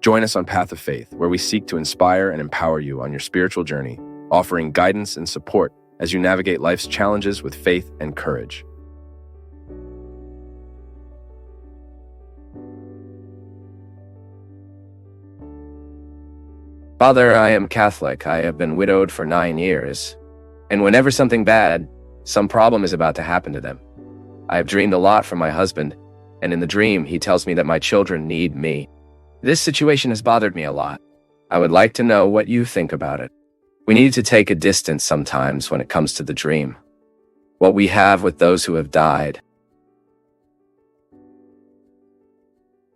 Join us on Path of Faith, where we seek to inspire and empower you on your spiritual journey, offering guidance and support as you navigate life's challenges with faith and courage. Father, I am Catholic. I have been widowed for 9 years. And whenever something bad, some problem is about to happen to them, I have dreamed a lot from my husband, and in the dream, he tells me that my children need me. This situation has bothered me a lot. I would like to know what you think about it. We need to take a distance sometimes when it comes to the dream. What we have with those who have died.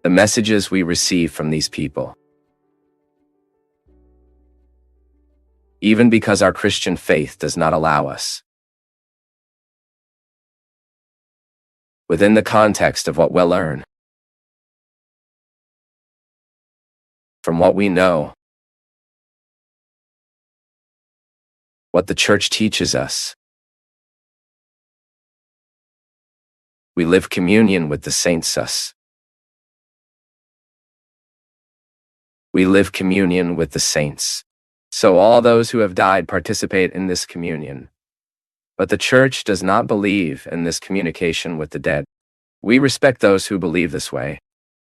The messages we receive from these people. Even because our Christian faith does not allow us. Within the context of what we'll learn. From what we know. What the Church teaches us. We live communion with the saints. We live communion with the saints. So all those who have died participate in this communion. But the Church does not believe in this communication with the dead. We respect those who believe this way.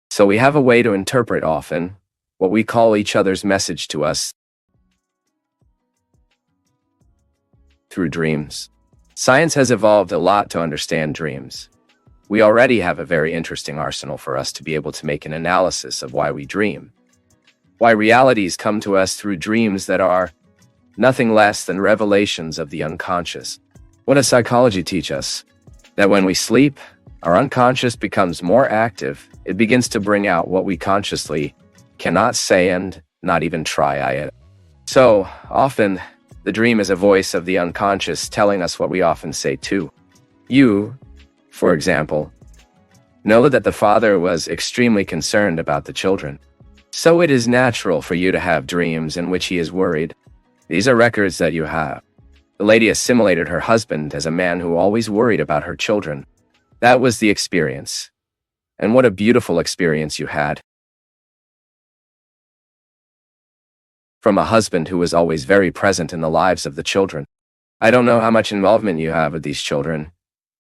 So we have a way to interpret often what we call each other's message to us through dreams. Science has evolved a lot to understand dreams. We already have a very interesting arsenal for us to be able to make an analysis of why we dream. Why realities come to us through dreams that are nothing less than revelations of the unconscious. What does psychology teach us? That when we sleep, our unconscious becomes more active. It begins to bring out what we consciously cannot say and not even try. So often, the dream is a voice of the unconscious telling us what we often say too. You, for example, know that the father was extremely concerned about the children. So it is natural for you to have dreams in which he is worried. These are records that you have. The lady assimilated her husband as a man who always worried about her children. That was the experience. And what a beautiful experience you had. From a husband who was always very present in the lives of the children. I don't know how much involvement you have with these children,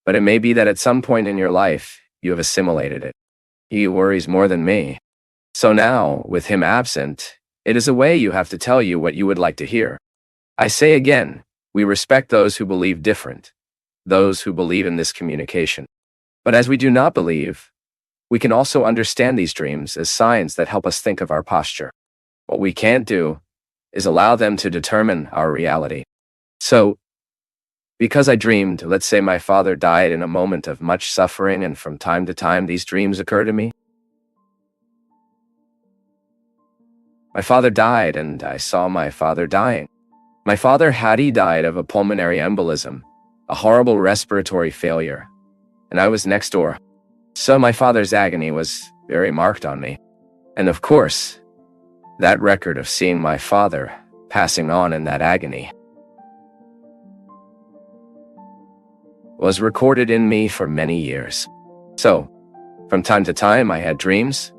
but it may be that at some point in your life, you have assimilated it. He worries more than me. So now, with him absent, it is a way you have to tell you what you would like to hear. I say again, we respect those who believe different, those who believe in this communication. But as we do not believe, we can also understand these dreams as signs that help us think of our posture. What we can't do is allow them to determine our reality. So, because I dreamed, let's say my father died in a moment of much suffering, and from time to time these dreams occur to me. My father died, and I saw my father dying. My father had died of a pulmonary embolism, a horrible respiratory failure, and I was next door. So my father's agony was very marked on me. And of course, that record of seeing my father passing on in that agony was recorded in me for many years. So, from time to time I had dreams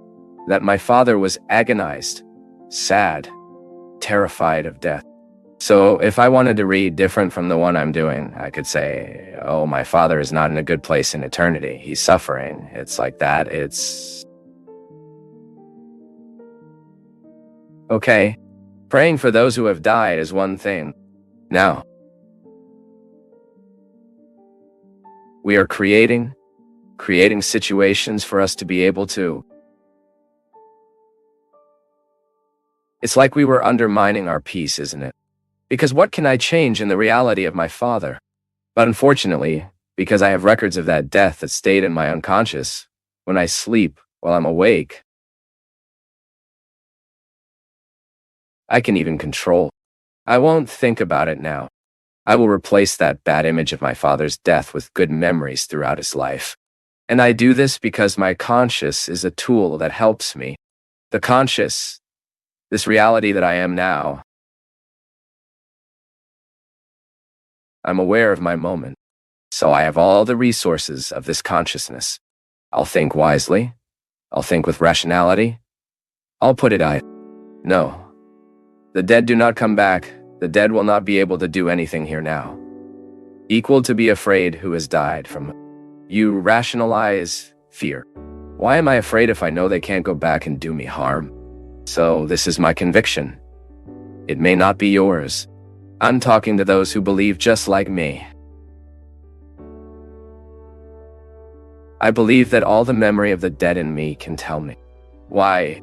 that my father was agonized, sad, terrified of death. So if I wanted to read different from the one I'm doing, I could say, oh, my father is not in a good place in eternity. He's suffering. It's like that. It's okay. Praying for those who have died is one thing. Now, we are creating situations for us to be able to. It's like we were undermining our peace, isn't it? Because what can I change in the reality of my father? But unfortunately, because I have records of that death that stayed in my unconscious, when I sleep while I'm awake, I can even control. I won't think about it now. I will replace that bad image of my father's death with good memories throughout his life. And I do this because my conscious is a tool that helps me. The conscious, this reality that I am now. I'm aware of my moment, so I have all the resources of this consciousness. I'll think wisely. I'll think with rationality. I'll put it no. The dead do not come back. The dead will not be able to do anything here now. Equal to be afraid who has died from. You rationalize fear. Why am I afraid if I know they can't go back and do me harm? So this is my conviction. It may not be yours. I'm talking to those who believe just like me. I believe that all the memory of the dead in me can tell me. Why?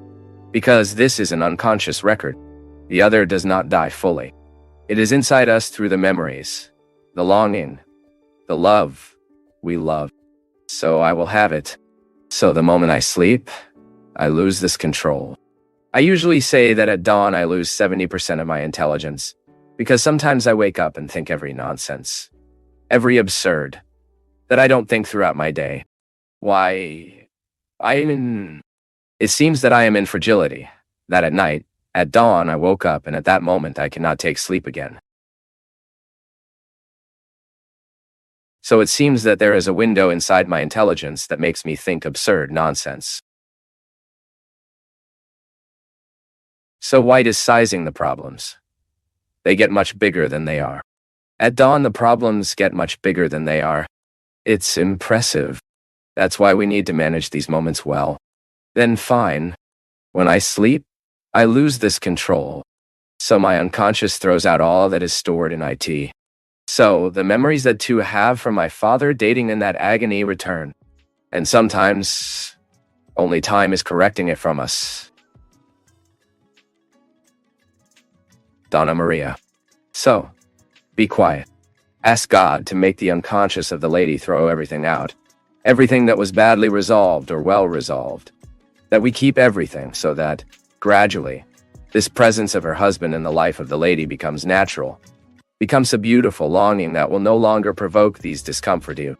Because this is an unconscious record. The other does not die fully. It is inside us through the memories, the longing, the love we love. So I will have it. So the moment I sleep, I lose this control. I usually say that at dawn I lose 70% of my intelligence, because sometimes I wake up and think every nonsense, every absurd, that I don't think throughout my day. Why, it seems that I am in fragility, that at night, at dawn I woke up and at that moment I cannot take sleep again. So it seems that there is a window inside my intelligence that makes me think absurd nonsense. So white is sizing the problems. They get much bigger than they are. At dawn, the problems get much bigger than they are. It's impressive. That's why we need to manage these moments well. Then fine. When I sleep, I lose this control. So my unconscious throws out all that is stored in IT. So the memories that two have from my father dating in that agony return. And sometimes, only time is correcting it from us. Donna Maria. So, be quiet. Ask God to make the unconscious of the lady throw everything out. Everything that was badly resolved or well resolved. That we keep everything so that, gradually, this presence of her husband in the life of the lady becomes natural. Becomes a beautiful longing that will no longer provoke these discomfort you.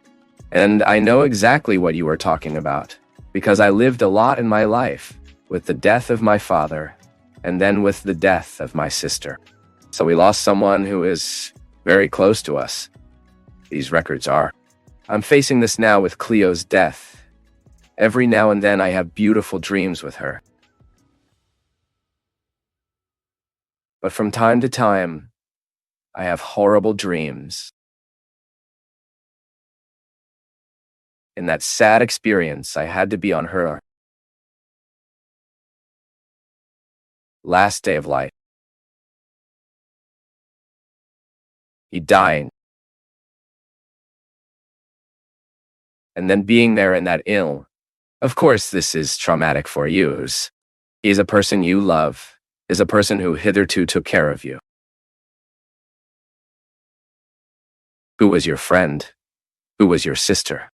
And I know exactly what you are talking about, because I lived a lot in my life, with the death of my father, and then with the death of my sister. So we lost someone who is very close to us. These records are. I'm facing this now with Cleo's death. Every now and then I have beautiful dreams with her. But from time to time, I have horrible dreams. In that sad experience, I had to be on her last day of life. He dying. And then being there in that ill. Of course, this is traumatic for you. He is a person you love, is a person who hitherto took care of you. Who was your friend? Who was your sister?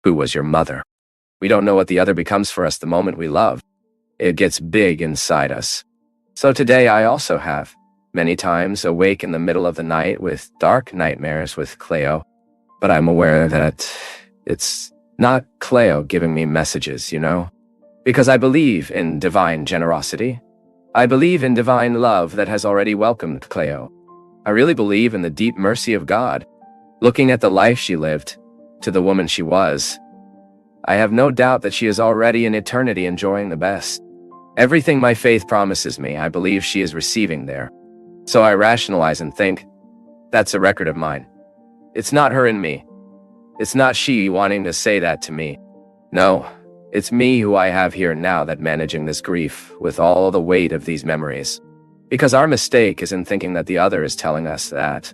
Who was your mother? We don't know what the other becomes for us the moment we love. It gets big inside us. So today I also have, many times, awake in the middle of the night with dark nightmares with Cleo. But I'm aware that it's not Cleo giving me messages, Because I believe in divine generosity. I believe in divine love that has already welcomed Cleo. I really believe in the deep mercy of God, looking at the life she lived, to the woman she was. I have no doubt that she is already in eternity enjoying the best. Everything my faith promises me, I believe she is receiving there. So I rationalize and think, that's a record of mine. It's not her and me. It's not she wanting to say that to me. No, it's me who I have here now that managing this grief with all the weight of these memories. Because our mistake is in thinking that the other is telling us that,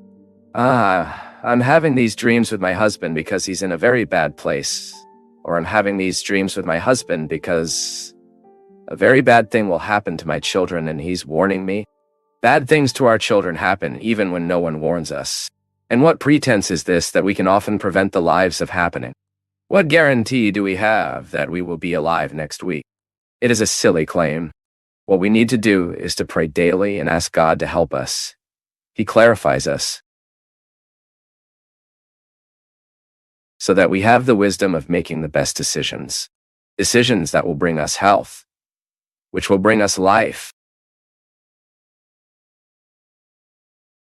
I'm having these dreams with my husband because he's in a very bad place. Or I'm having these dreams with my husband because a very bad thing will happen to my children and he's warning me. Bad things to our children happen even when no one warns us. And what pretense is this that we can often prevent the lives of happening? What guarantee do we have that we will be alive next week? It is a silly claim. What we need to do is to pray daily and ask God to help us. He clarifies us, so that we have the wisdom of making the best decisions. Decisions that will bring us health, which will bring us life,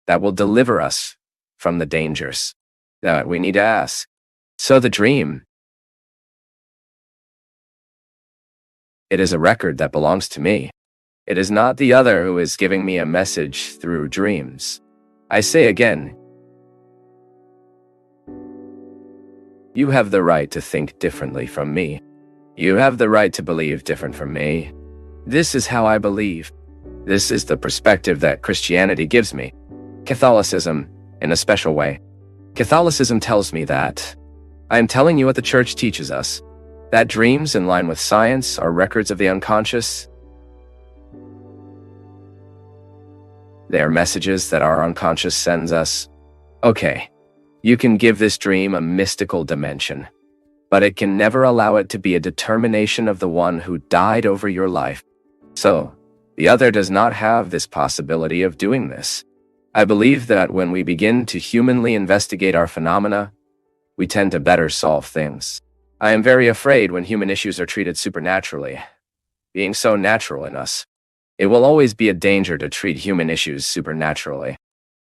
that will deliver us from the dangers that we need to ask. So the dream It is a record that belongs to me. It is not the other who is giving me a message through dreams. I say again, you have the right to think differently from me. You have the right to believe different from me. This is how I believe. This is the perspective that Christianity gives me. Catholicism, in a special way. Catholicism tells me that I am telling you what the Church teaches us, that dreams in line with science are records of the unconscious. They are messages that our unconscious sends us. Okay, you can give this dream a mystical dimension, but it can never allow it to be a determination of the one who died over your life. So, the other does not have this possibility of doing this. I believe that when we begin to humanly investigate our phenomena, we tend to better solve things. I am very afraid when human issues are treated supernaturally, being so natural in us. It will always be a danger to treat human issues supernaturally.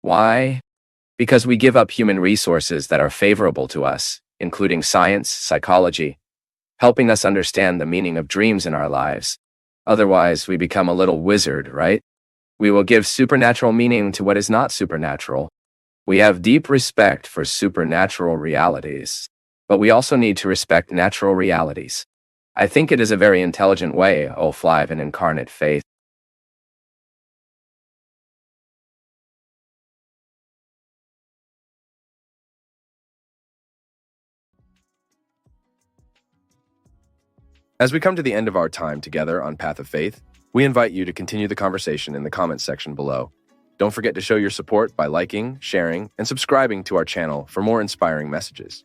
Why? Because we give up human resources that are favorable to us, including science, psychology, helping us understand the meaning of dreams in our lives. Otherwise, we become a little wizard, right? We will give supernatural meaning to what is not supernatural. We have deep respect for supernatural realities, but we also need to respect natural realities. I think it is a very intelligent way of live and incarnate faith. As we come to the end of our time together on Path of Faith, we invite you to continue the conversation in the comments section below. Don't forget to show your support by liking, sharing, and subscribing to our channel for more inspiring messages.